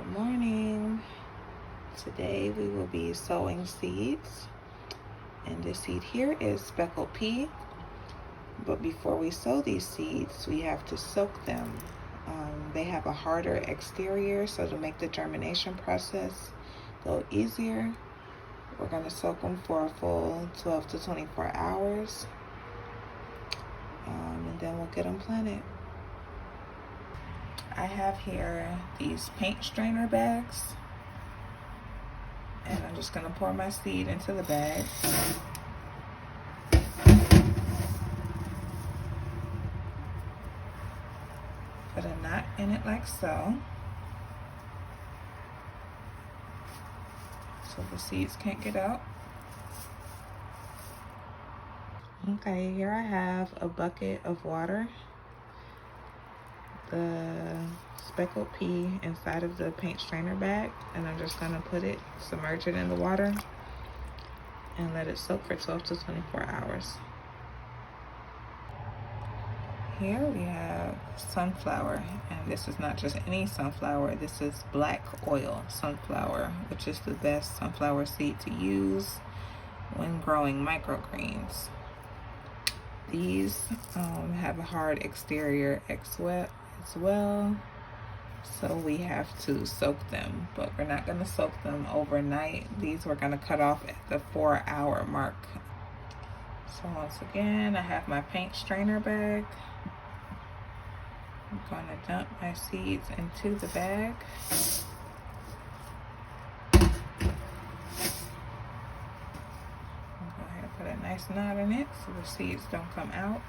Good morning. Today we will be sowing seeds, and this seed here is speckled pea. But before we sow these seeds, we have to soak them. They have a harder exterior, so to make the germination process go easier, we're going to soak them for a full 12 to 24 hours, and then we'll get them planted. I have here these paint strainer bags, and I'm just going to pour my seed into the bag. Put a knot in it like so the seeds can't get out. Okay, here I have a bucket of water, the speckled pea inside of the paint strainer bag, and I'm just going to submerge it in the water and let it soak for 12 to 24 hours. Here we have sunflower, and this is not just any sunflower, this is black oil sunflower, which is the best sunflower seed to use when growing microgreens. These have a hard exterior as well, so we have to soak them, but we're not going to soak them overnight. These we're going to cut off at the 4-hour mark. So once again, I have my paint strainer bag. I'm going to dump my seeds into the bag. I'm going to put a nice knot in it so the seeds don't come out.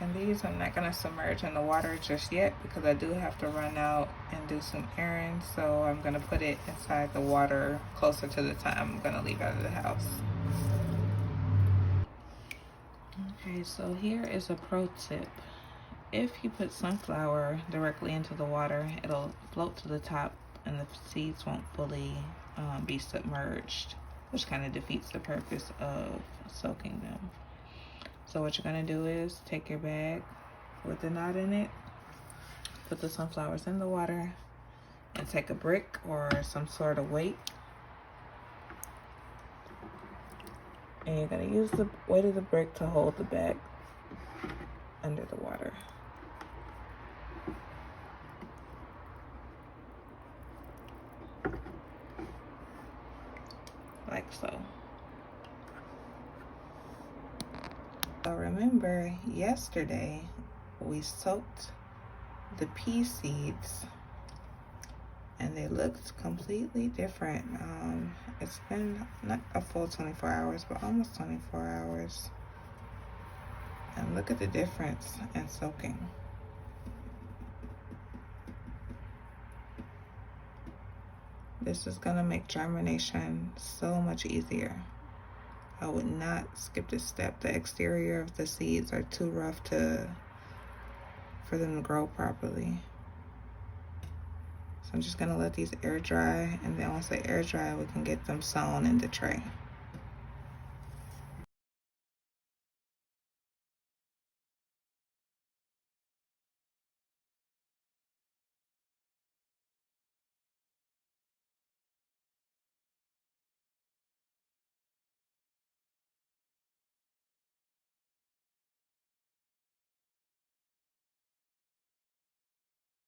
And these I'm not going to submerge in the water just yet because I do have to run out and do some errands. So I'm going to put it inside the water closer to the time I'm going to leave out of the house. Okay, so here is a pro tip. If you put sunflower directly into the water, it'll float to the top and the seeds won't fully be submerged, which kind of defeats the purpose of soaking them. So what you're going to do is take your bag with the knot in it, put the sunflowers in the water, and take a brick or some sort of weight. And you're going to use the weight of the brick to hold the bag under the water. Like so. So remember, yesterday we soaked the pea seeds and they looked completely different. It's been not a full 24 hours, but almost 24 hours. And look at the difference in soaking. This is gonna make germination so much easier. I would not skip this step. The exterior of the seeds are too rough for them to grow properly. So I'm just gonna let these air dry, and then once they air dry, we can get them sown in the tray.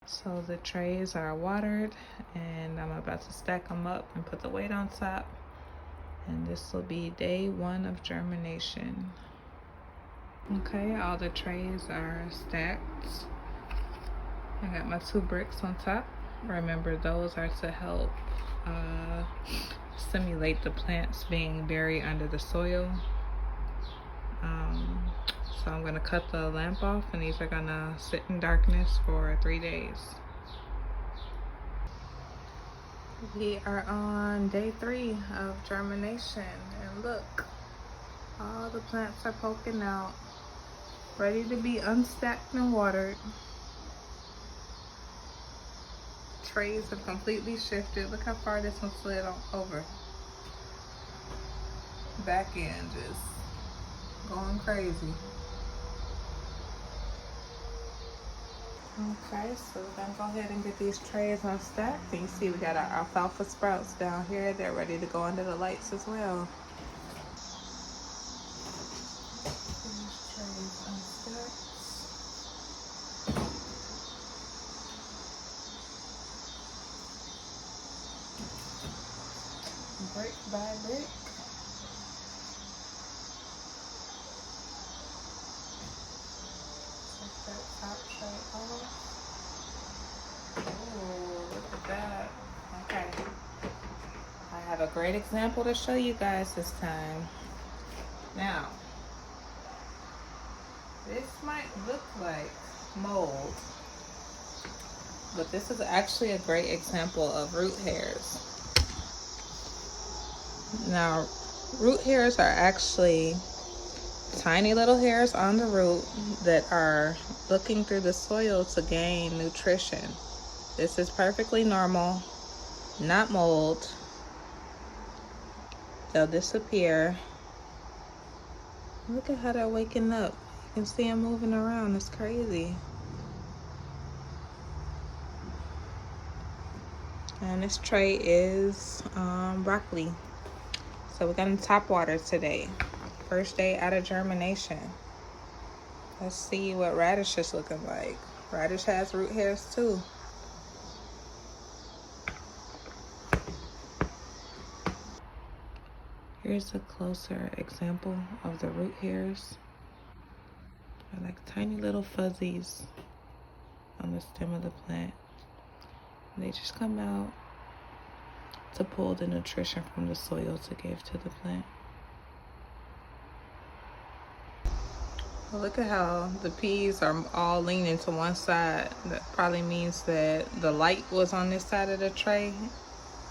So the trays are watered, and I'm about to stack them up and put the weight on top. And this will be day 1 of germination. Okay, all the trays are stacked. I got my 2 bricks on top. Remember, those are to help simulate the plants being buried under the soil. So I'm gonna cut the lamp off, and these are gonna sit in darkness for 3 days. We are on day 3 of germination, and look, all the plants are poking out, ready to be unstacked and watered. Trays have completely shifted. Look how far this one slid over. Back end is going crazy. Okay, so we're gonna go ahead and get these trays unstacked. And you see we got our alfalfa sprouts down here. They're ready to go under the lights as well. These trays unstacked. Brick by brick. Take that top tray off. Oh, look at that. Okay. I have a great example to show you guys this time. Now, this might look like mold, but this is actually a great example of root hairs. Now, root hairs are actually tiny little hairs on the root that are looking through the soil to gain nutrition. This is perfectly normal, not mold. They'll disappear. Look at how they're waking up. You can see them moving around. It's crazy. And this tray is broccoli. So we're gonna top water today. First day out of germination. Let's see what radish is looking like. Radish has root hairs too. Here's a closer example of the root hairs. They're like tiny little fuzzies on the stem of the plant. And they just come out to pull the nutrition from the soil to give to the plant. Well, look at how the peas are all leaning to one side. That probably means that the light was on this side of the tray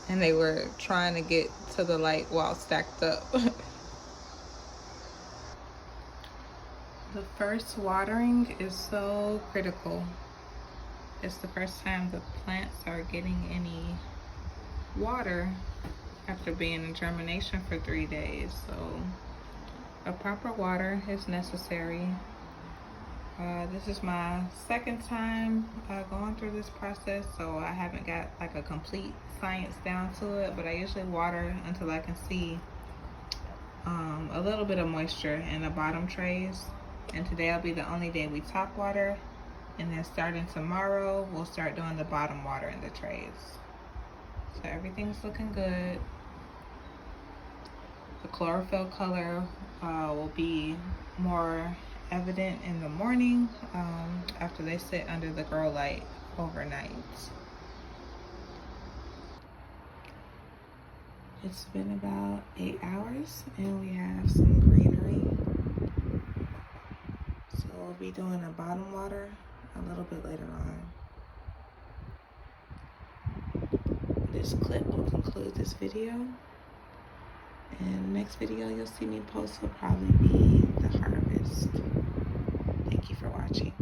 and they were trying to get to the light while stacked up. The first watering is so critical. It's the first time the plants are getting any water after being in germination for 3 days. So a proper water is necessary. This is my second time going through this process, so I haven't got like a complete science down to it, but I usually water until I can see a little bit of moisture in the bottom trays. And today will be the only day we top water, and then starting tomorrow we'll start doing the bottom water in the trays. So everything's looking good. The chlorophyll color will be more evident in the morning after they sit under the grow light overnight. It's been about 8 hours and we have some greenery. So we'll be doing a bottom water a little bit later on. This clip will conclude this video. And the next video you'll see me post will probably be the harvest. Thank you for watching.